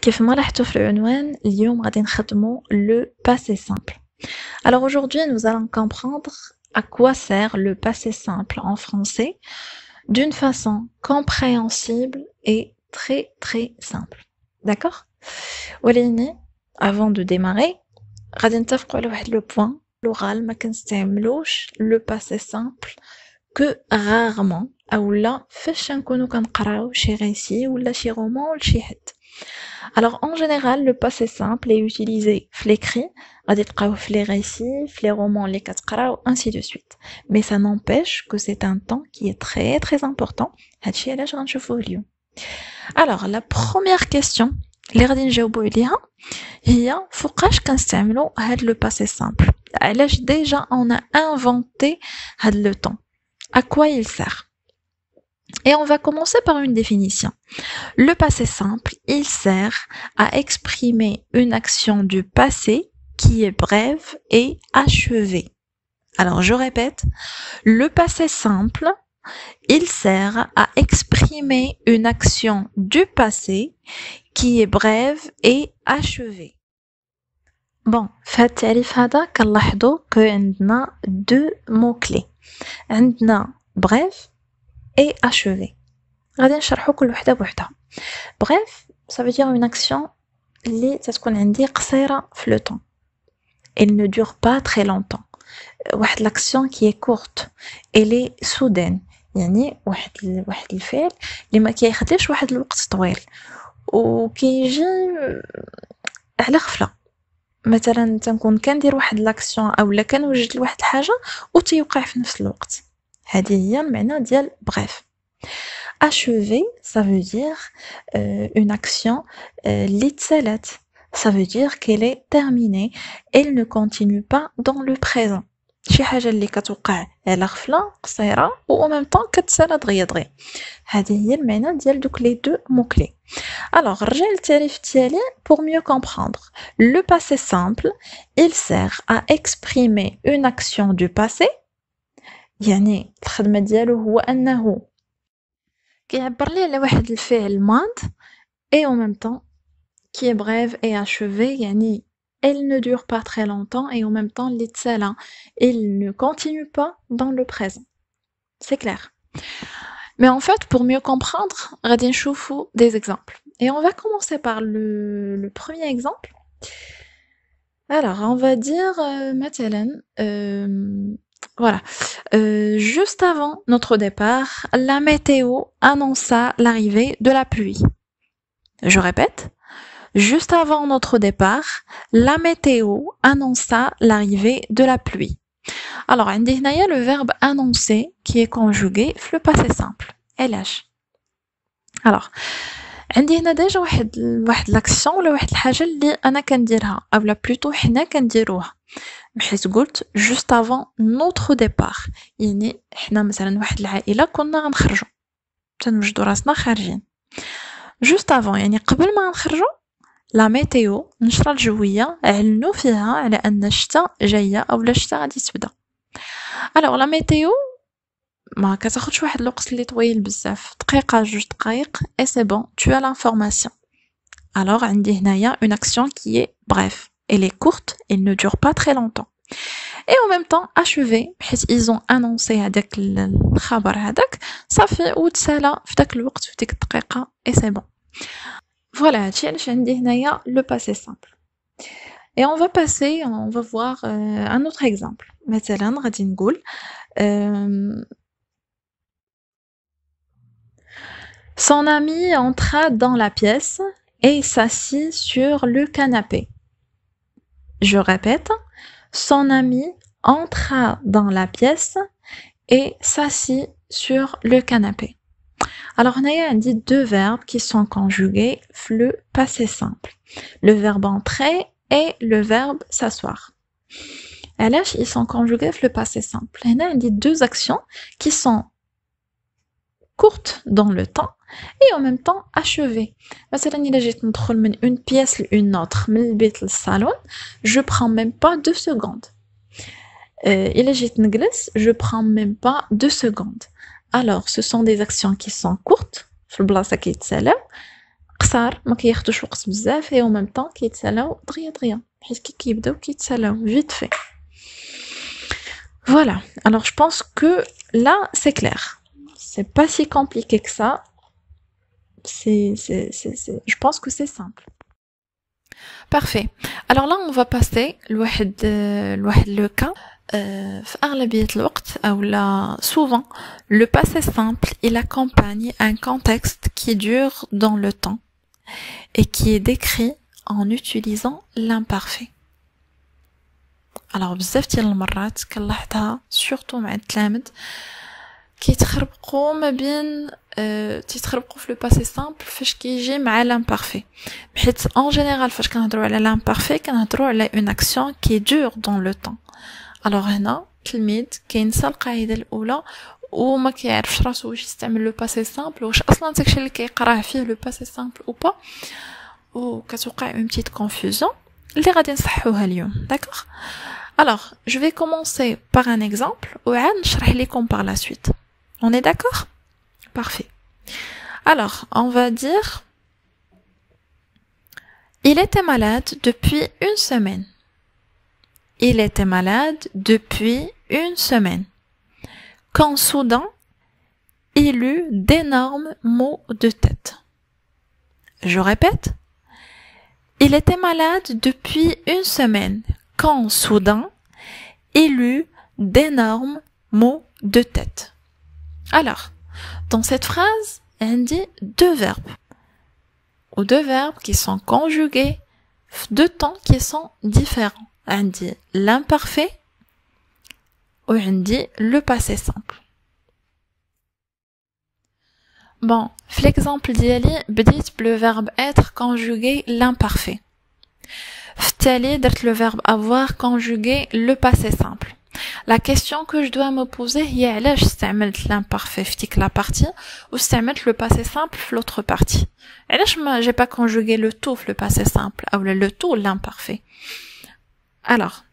كيف ما لاحظتوا في العنوان اليوم غادي نخدموا le passé simple. Alors aujourd'hui nous allons comprendre à quoi sert le passé simple en français d'une façon compréhensible et très simple. D'accord? ولكن avant de démarrer غادي نتفقوا على واحد لو بوين l'oral ما كنستعملوش le passé simple que rarement اولا فاش نكونوا كنقراو شي récit ولا شي roman ولا شي حد. Alors en général le passé simple est utilisé في l'écrit غادي تلقاوه في les récits في les romans اللي كتقراو ainsi de suite, mais ça n'empêche que c'est un temps qui est très important. هادشي علاش غنشوفوه اليوم. Alors la première question اللي غادي نجاوبو عليها هي فوقاش كنستعملو هاد le passé simple, علاش déjà on a inventé هاد le temps, à quoi il sert. Et on va commencer par une définition. Le passé simple, il sert à exprimer une action du passé qui est brève et achevée. Alors je répète, le passé simple, il sert à exprimer une action du passé qui est brève et achevée. Bon, في التعريف هذا كنلاحظوا que عندنا deux mots clés. عندنا brève et achevé. غادي نشرحو كل وحده بوحدها. Bref, ça veut dire une action اللي تتكون عندي قصيرة في le temps. Elle ne dure pas très longtemps. واحد l'action qui est courte. Elle est soudaine. يعني واحد الفعل اللي ما كياخدش واحد الوقت طويل وكيجي على غفلة. مثلا تنكون كندير واحد l'action اولا كنوجد لواحد الحاجة وتيوقع في نفس الوقت. هذه هي المعنى ديال bref. Achever, ça veut dire une action اللي تسالات. Ça veut dire qu'elle est terminée. Elle ne continue pas dans le présent. شي حاجة اللي كتوقع على غفلة قصيرة و en même temps كتسالى دغيا. هذه هي المعنى ديال دوك les deux mots clés. Alors نرجع للتعريف التالي pour mieux comprendre. Le passé simple, il sert à exprimer une action du passé. يعني الخدمة ديالو هو أنه كيعبر لي على واحد الفعل ماض et en même temps qui est brève et achevée. يعني elle ne dure pas très longtemps et en même temps اللي تسالى il ne continue pas dans le présent. C'est clair. Mais en fait pour mieux comprendre غادي نشوفو des exemples et on va commencer par le premier exemple. Alors on va dire مثلا voilà. Juste avant notre départ, la météo annonça l'arrivée de la pluie. Je répète. Juste avant notre départ, la météo annonça l'arrivée de la pluie. Alors, عندي هنايا le verbe annoncer qui est conjugué في le passé simple. علاش؟ Alors, عندي هنا ديجا واحد l'action ولا واحد الحاجة اللي أنا كنديرها أولا بلوتو حنا كنديروها. بحيث قلت juste avant notre départ, يعني حنا مثلا واحد العائلة كنا غنخرجو تنوجدو راسنا خارجين. juste avant يعني قبل ما نخرجو لا ميتيو النشرة الجوية أعلنوا فيها على أن الشتاء جاية أو الشتاء غادي تبدا. alors لا ميتيو ما كتاخدش واحد الوقت اللي طويل بزاف, دقيقة جوج دقايق et c'est bon, tu as l'information. alors عندي هنايا une action qui est bref. Elle est courte, elle ne dure pas très longtemps. Et en même temps, achevé, حيث ils ont annoncé هذاك الخبر هذاك صافي وتسالى في داك الوقت في ديك الدقيقة et c'est bon. Voilà, هادشي علاش عندي هنايا le passé simple. Et on va voir un autre exemple. مثلا غادي نقول son ami entra dans la pièce et s'assit sur le canapé. Je répète, son ami entra dans la pièce et s'assit sur le canapé. Alors, on a dit deux verbes qui sont conjugués le passé simple. Le verbe entrer et le verbe s'asseoir. علاش ils sont conjugués le passé simple. On a dit deux actions qui sont courtes dans le temps et en même temps achevées. مثلا إلا جيت ندخل من une pièce لune autre, من البيت للصالون, je prends même pas 2 secondes. إلا جيت نجلس, je prends même pas 2 secondes. Alors, ce sont des actions qui sont courtes, في البلاصة كيتسالاو, قصار ما كياخدوش وقت بزاف et en même temps كيتسالاو دغيا حيت كيبداو كيتسالاو vite fait. Voilà, alors je pense que là c'est clair, c'est pas si compliqué que ça, je pense que c'est simple. Parfait. Alors là, on va passer le cas. في أغلبية الوقت أو لا souvent le passé simple il accompagne un contexte qui dure dans le temps et qui est décrit en utilisant l'imparfait. Alors بزاف ديال المرات كنلاحظها surtout مع التلامذ كيتخربقوا ما بين تيتخربقوا في لو باسي سامبل فاش كيجي مع l'imparfait حيت en général فاش كنهضروا على l'imparfait كنهضروا على une action qui dure dans le temps. alors هنا تلميذ كينسى القاعده الاولى وما كيعرفش راسو واش يستعمل لو باسي سامبل واش اصلا داكشي اللي كيقراه فيه لو باسي سامبل او با وكتوقع اون بتيت كونفوزيون اللي غادي نصحوها اليوم. d'accord. alors je vais commencer par un exemple وعاد نشرح لكم par la suite. on est d'accord? parfait. alors on va dire il était malade depuis une semaine. Il était malade depuis une semaine. Quand soudain, il eut d'énormes maux de tête. Je répète. Il était malade depuis une semaine. Quand soudain, il eut d'énormes maux de tête. Alors, dans cette phrase, on dit deux verbes. Ou deux verbes qui sont conjugués, deux temps qui sont différents. عندي l'imparfait وعندي le passé simple. bon في l'exemple ديالي بديت بلو verbe être conjugué l'imparfait. في التالي درت le verbe avoir conjugué le passé simple. la question que je dois me poser هي علاش استعملت l'imparfait في ديك la partie واستعملت le passé simple في l'autre partie. علاش ما j'ai pas conjugué le tout في le passé simple ou le tout l'imparfait. alors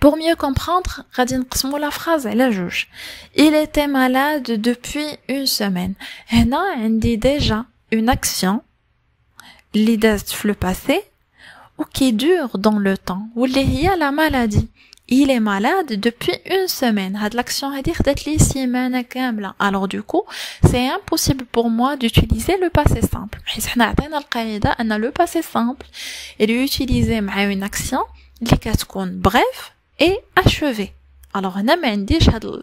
pour mieux comprendre غادي نقسموا la phrase على جوج. il était malade depuis une semaine. هنا عندي déjà une action اللي دازت في le passé ou qui dure dans le temps واللي هي la maladie. il est malade depuis une semaine. هاد l'action هادي خدات لي سيمانه كامله. alors du coup c'est impossible pour moi d'utiliser le passé simple حيت حنا عطينا القاعده ان le passé simple il est utilisé مع une action اللي كتكون bref et achevé. alors هنا ما عنديش هاد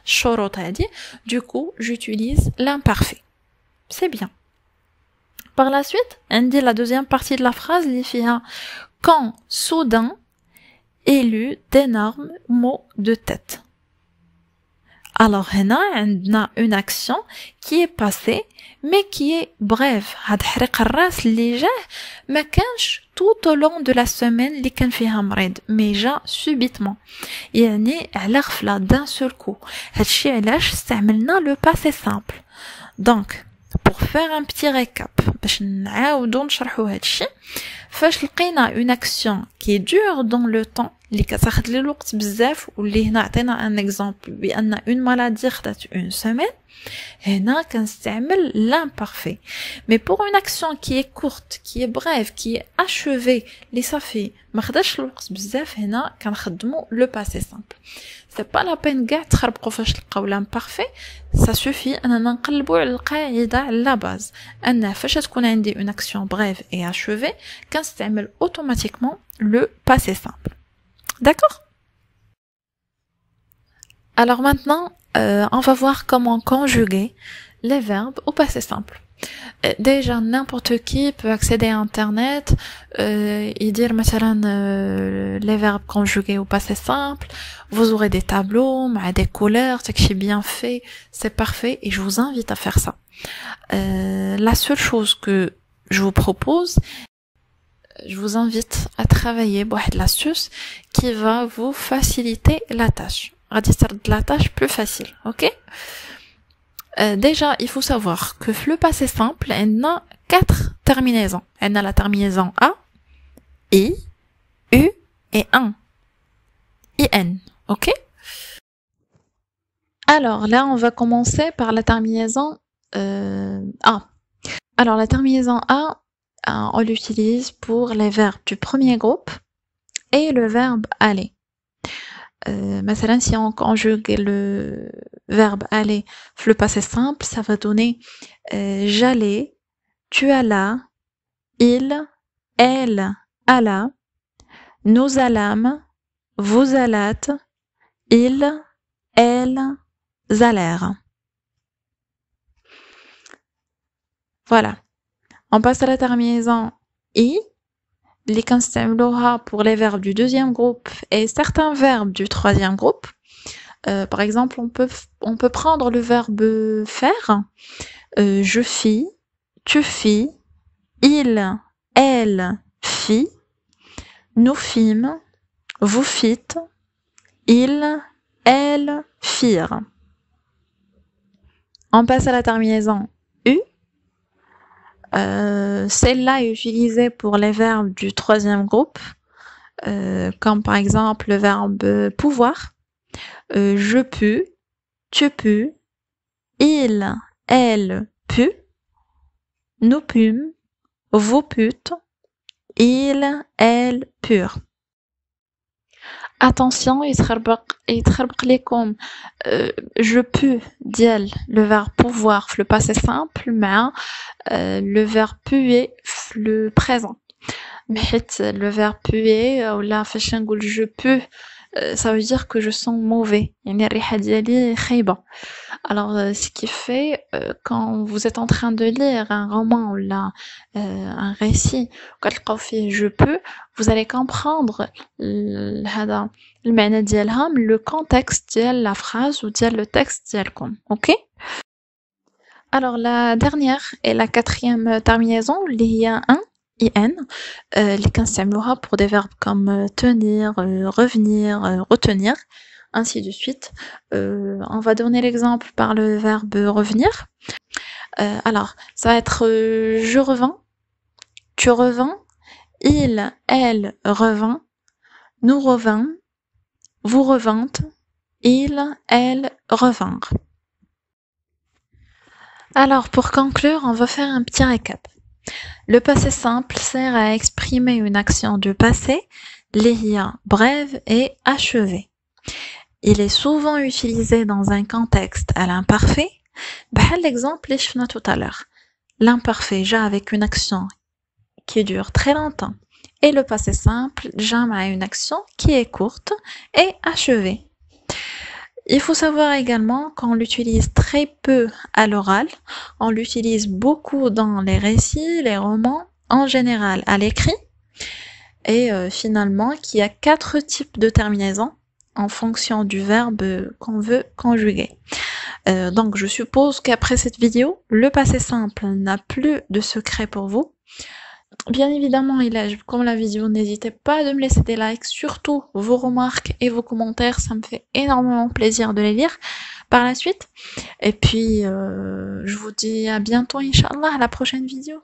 الشروط هادي du coup j'utilise l'imparfait. c'est bien. par la suite عندي la deuxième partie de la phrase اللي فيها quand soudain il eut d'énormes maux de tête. alors هنا عندنا une action qui est passée mais qui est brève. هاد حريق الراس اللي جاه ما كانش tout au long de la semaine اللي كان فيها مريض mais جا subitement يعني على غفلة d'un seul coup. هادشي علاش استعملنا le passé simple. donc pour faire un petit récap باش نعاودو نشرحو هادشي فاش لقينا une action qui dure dans le temps اللي كتاخد لي الوقت بزاف واللي هنا عطينا ان اكزامبل بان une maladie خدات une semaine هنا كنستعمل l'imparfait. mais pour une action qui est courte qui est brève qui est achevée اللي صافي ما خداش الوقت بزاف هنا كنخدمو le passé simple. c'est pas la peine كاع تخربقوا فاش تلقاو l'imparfait. ça suffit اننا نقلبوا على القاعده على لا باز ان فاش تكون عندي une action brève et achevée كنستعمل automatiquement le passé simple. d'accord. alors maintenant on va voir comment conjuguer les verbes au passé simple. déjà n'importe qui peut accéder à internet et dire مثلا les verbes conjugués au passé simple. vous aurez des tableaux مع des couleurs, c'est bien fait, c'est parfait et je vous invite à faire ça. la seule chose que je vous propose, je vous invite à travailler بواحد l'astuce qui va vous faciliter la tâche. غادي ترد la tâche plus facile. ok. déjà il faut savoir que le passé simple on a 4 terminaisons. on a la terminaison a, i, u et un, in. ok. alors là on va commencer par la terminaison a. Alors la terminaison A, on l'utilise pour les verbes du premier groupe et le verbe aller. مثلا si on conjugue le verbe aller le passé simple, ça va donner j'allais, tu allas, il, elle alla, nous allâmes, vous allâtes, ils, elles allèrent. Voilà. On passe à la terminaison i, اللي كنستعملوها pour les verbes du deuxième groupe et certains verbes du troisième groupe. Par exemple, on peut prendre le verbe faire. Je fis, tu fis, il, elle fit, nous fîmes, vous fîtes, ils, elles firent. On passe à la terminaison U. Celle-là est utilisée pour les verbes du troisième groupe, comme par exemple le verbe pouvoir. Je pus, tu pus, il, elle put, nous pûmes, vous pûtes, ils, elles purent. Attention, يتخربق لكم je peux ديال le verbe pouvoir في le passé simple مع le verbe puer في le présent. حيت le verbe puer ولا فاش نقول je peux ça veut dire que je sens mauvais يعني الريحة ديالي خايبة. Alors ce qui fait quand vous êtes en train de lire un roman ou là un récit وكتلقاو فيه je peux, vous allez comprendre هذا المعنى ديالها من le contexte ديال la phrase ou ديال le texte ديالكم. OK? Alors la dernière et la quatrième terminaison اللي هي un in اللي كنستعملوها pour des verbes comme tenir, revenir, retenir, ainsi de suite. On va donner l'exemple par le verbe revenir. Alors, ça va être je revins, tu revins, il, elle revint, nous revînmes, vous revîntes, ils, elles revinrent. Alors, pour conclure, on va faire un petit récap. Le passé simple sert à exprimer une action du passé, liée, brève et achevée. Il est souvent utilisé dans un contexte à l'imparfait, بحال l'exemple اللي شفنا tout à l'heure. L'imparfait جا avec une action qui dure très longtemps et le passé simple جا مع une action qui est courte et achevée. Il faut savoir également qu'on l'utilise très peu à l'oral, on l'utilise beaucoup dans les récits, les romans, en général à l'écrit, et finalement qu'il y a 4 types de terminaisons en fonction du verbe qu'on veut conjuguer. Donc je suppose qu'après cette vidéo, le passé simple n'a plus de secret pour vous. Bien évidemment, comme la vidéo, n'hésitez pas à me laisser des likes, surtout vos remarques et vos commentaires, ça me fait énormément plaisir de les lire par la suite. Et puis, je vous dis à bientôt, Inch'Allah, à la prochaine vidéo.